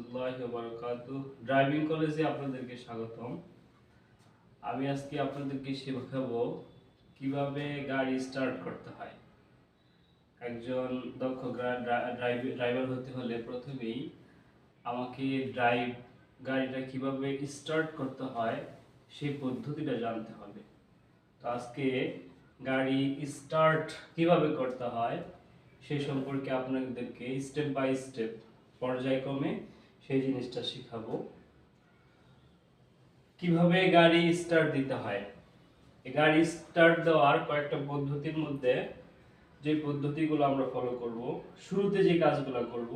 রহমতুল্লাহি ওয়া বারাকাতুহু। ড্রাইভিং কলেজে আপনাদেরকে স্বাগতম। আমি আজকে আপনাদেরকে শেখাবো কিভাবে গাড়ি স্টার্ট করতে হয়। একজন দক্ষ ড্রাইভার হতে হলে প্রথমেই আমাকে গাড়িটা কিভাবে স্টার্ট করতে হয় সেই পদ্ধতিটা জানতে হবে। তো আজকে গাড়ি স্টার্ট কিভাবে করতে হয় সেই সম্পর্কে আপনাদেরকে স্টেপ বাই স্টেপ পর্যায়ক্রমে সেই জিনিসটা শিখাবো। কিভাবে গাড়ি স্টার্ট দিতে হয়। এই গাড়ি স্টার্ট দেওয়ার কয়েকটা পদ্ধতির মধ্যে যে পদ্ধতিগুলো আমরা ফলো করব, শুরুতে যে কাজগুলো করব,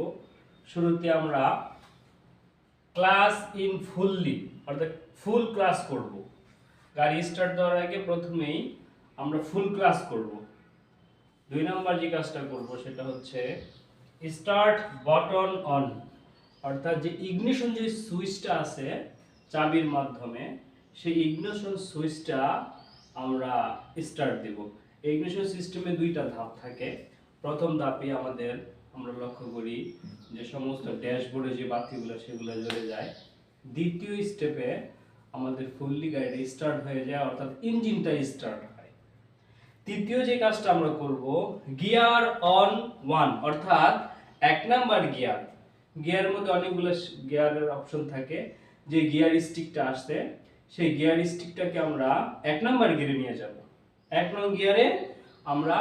শুরুতে আমরা ক্লাস ইন ফুললি অর্থাৎ ফুল ক্লাস করব। গাড়ি স্টার্ট দেওয়ার আগে প্রথমেই আমরা ফুল ক্লাস করব। 2 নাম্বার যে কাজটা করব সেটা হচ্ছে স্টার্ট বাটন অন, অর্থাৎ যে ইগনিশন যে সুইচটা আছে চাবির মাধ্যমে, সেই ইগনিশন সুইচটা আমরা স্টার্ট দেব। ইগনিশন সিস্টেমে 2টা ধাপ থাকে। প্রথম ধাপে আমরা লক্ষ্য করি যে সমস্ত ড্যাশবোর্ডে যে বাতিগুলো সেগুলো জ্বলে যায়। দ্বিতীয় স্টেপে আমাদের ফুললি গাড়িটা স্টার্ট হয়ে যায়, অর্থাৎ ইঞ্জিনটা স্টার্ট হয়। তৃতীয় যে কাজটা আমরা করব, গিয়ার অন 1, অর্থাৎ 1 নাম্বার গিয়ারের মধ্যে অনেকগুলো গিয়ারের অপশন থাকে। যে গিয়ার স্টিকটা আসছে সেই গিয়ার স্টিকটাকে আমরা 1 নাম্বার গিয়ারে নিয়ে যাব। 1 নং গিয়ারে আমরা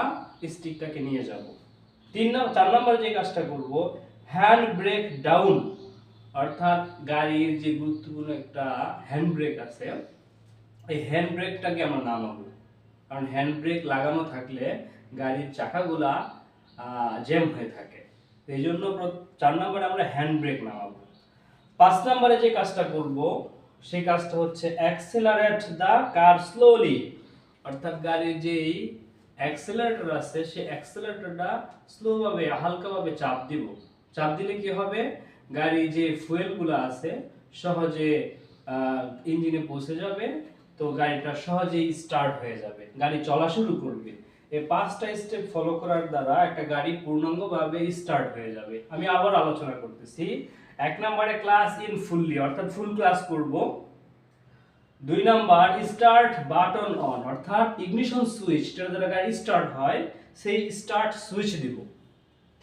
স্টিকটাকে নিয়ে যাব। 4 নাম্বার যে কাজটা করব, হ্যান্ড ব্রেক ডাউন, অর্থাৎ গাড়ির যে গুরুত্বপূর্ণ একটা হ্যান্ড ব্রেক আছে, এই হ্যান্ড ব্রেকটাকে আমরা নামাবো। কারণ হ্যান্ড ব্রেক লাগানো থাকলে গাড়ির চাকাগুলা জ্যাম হয়ে থাকে। এই জন্য 4 নম্বরে আমরা হ্যান্ড ব্রেক নামাবো। 5 নম্বরে যে কাজটা করব সেই কাজটা হচ্ছে অ্যাক্সেলারেট দ্য কার স্লোলি, অর্থাৎ গাড়ির যেই অ্যাক্সেলারেটর আছে সেই অ্যাক্সেলারেটরটা স্লোভাবে হালকাভাবে চাপ দিব। চাপ দিলে কি হবে, গাড়ি যে ফুয়েলগুলো আছে সহজে ইঞ্জিনে পৌঁছে যাবে, তো গাড়িটা সহজেই স্টার্ট হয়ে যাবে, গাড়ি চলা শুরু করবে। এই 5টা স্টেপ ফলো করার দ্বারা একটা গাড়ি পূর্ণাঙ্গভাবে স্টার্ট হয়ে যাবে। আমি আবার আলোচনা করতেছি। 1 নম্বরে ক্লাস ইন ফুললি, অর্থাৎ ফুল ক্লাস করব। 2 নাম্বার স্টার্ট বাটন অন, অর্থাৎ ইগনিশন সুইচ যেটা দ্বারা গাড়ি স্টার্ট হয় সেই স্টার্ট সুইচ দিব।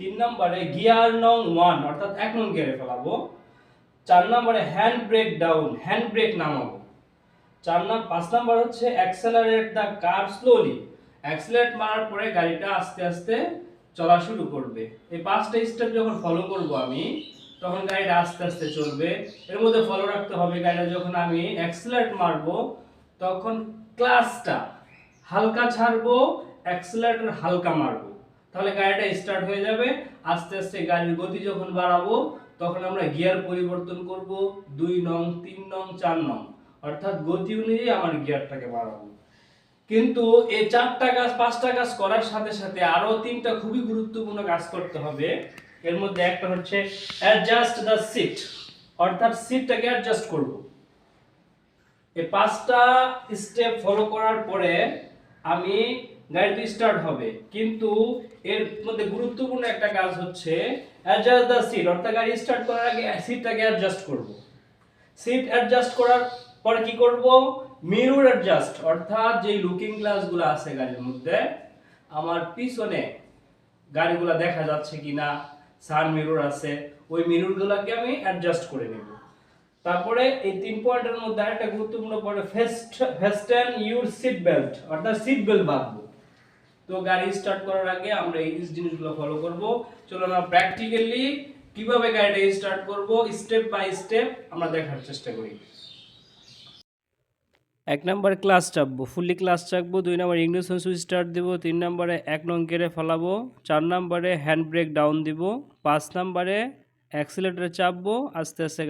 3 নম্বরে গিয়ার নং 1, অর্থাৎ 1 নং গিয়ারে ফেলাবো। 4 নম্বরে hand brake down, hand brake নামাবো। 5 নাম্বার হচ্ছে accelerate the car slowly, accelerate মারার পরে গাড়িটা আস্তে আস্তে চলা শুরু করবে। এই 5টা স্টেপ যখন ফলো করব আমি, তখন গাড়িটা আস্তে আস্তে চলবে। এর মধ্যে ফলো রাখতে হবে, গাড়িটা যখন আমি অ্যাক্সেলারেট মারবো তখন ক্লাচটা হালকা ছাড়বো, অ্যাক্সেলারেটর হালকা মারবো, তাহলে গাড়িটা স্টার্ট হয়ে যাবে। আস্তে আস্তে গাড়ির গতি যখন বাড়াবো তখন আমরা গিয়ার পরিবর্তন করব 2 নং, 3 নং, 4 নং, অর্থাৎ গতি অনুযায়ী আমার গিয়ারটাকে বাড়াবো। কিন্তু এই 5টা কাজ করার সাথে সাথে আরো 3টা খুবই গুরুত্বপূর্ণ কাজ করতে হবে। এর মধ্যে একটা হচ্ছে অ্যাডজাস্ট দ্য সিট, অর্থাৎ সিটটাকে অ্যাডজাস্ট করব। এই 5টা স্টেপ ফলো করার পরে আমি গাড়িটি স্টার্ট হবে, কিন্তু এর মধ্যে গুরুত্বপূর্ণ একটা কাজ হচ্ছে অ্যাডজাস্ট দ্য সিট, অর্থাৎ গাড়ি স্টার্ট করার আগে সিটটাকে অ্যাডজাস্ট করব। সিট অ্যাডজাস্ট করার পরে কি করব, মিরর অ্যাডজাস্ট, অর্থাৎ যে লুকিং গ্লাসগুলো আছে গাড়ির মধ্যে, আমার পিছনে গাড়িগুলো দেখা যাচ্ছে কিনা, সান মিরর আছে, ওই মিররগুলোকে আমি অ্যাডজাস্ট করে নেব। তারপরে এই 3 পয়েন্টের মধ্যে আরেকটা গুরুত্বপূর্ণ পয়েন্ট, ফেস্টেন ইউর সিট বেল্ট, অর্থাৎ সিট বেল্ট বাঁধবো। তো গাড়ি স্টার্ট করার আগে আমরা এই জিনিসগুলো ফলো করব। চলো আমরা প্র্যাকটিক্যালি কিভাবে গাড়িটা স্টার্ট করব স্টেপ বাই স্টেপ আমরা দেখার চেষ্টা করি। 1 নাম্বার ক্লাচ চাপবো, ফুললি ক্লাচ চাপবো। 2 নাম্বার ইগনিশন সুইচ স্টার্ট দিব। 3 নাম্বারে 1 নং গিয়ারে ফেলাবো। 4 নাম্বারে হ্যান্ড ব্রেক ডাউন দিব। 5 নাম্বারে অ্যাক্সিলারেটরে চাপবো, আস্তে আস্তে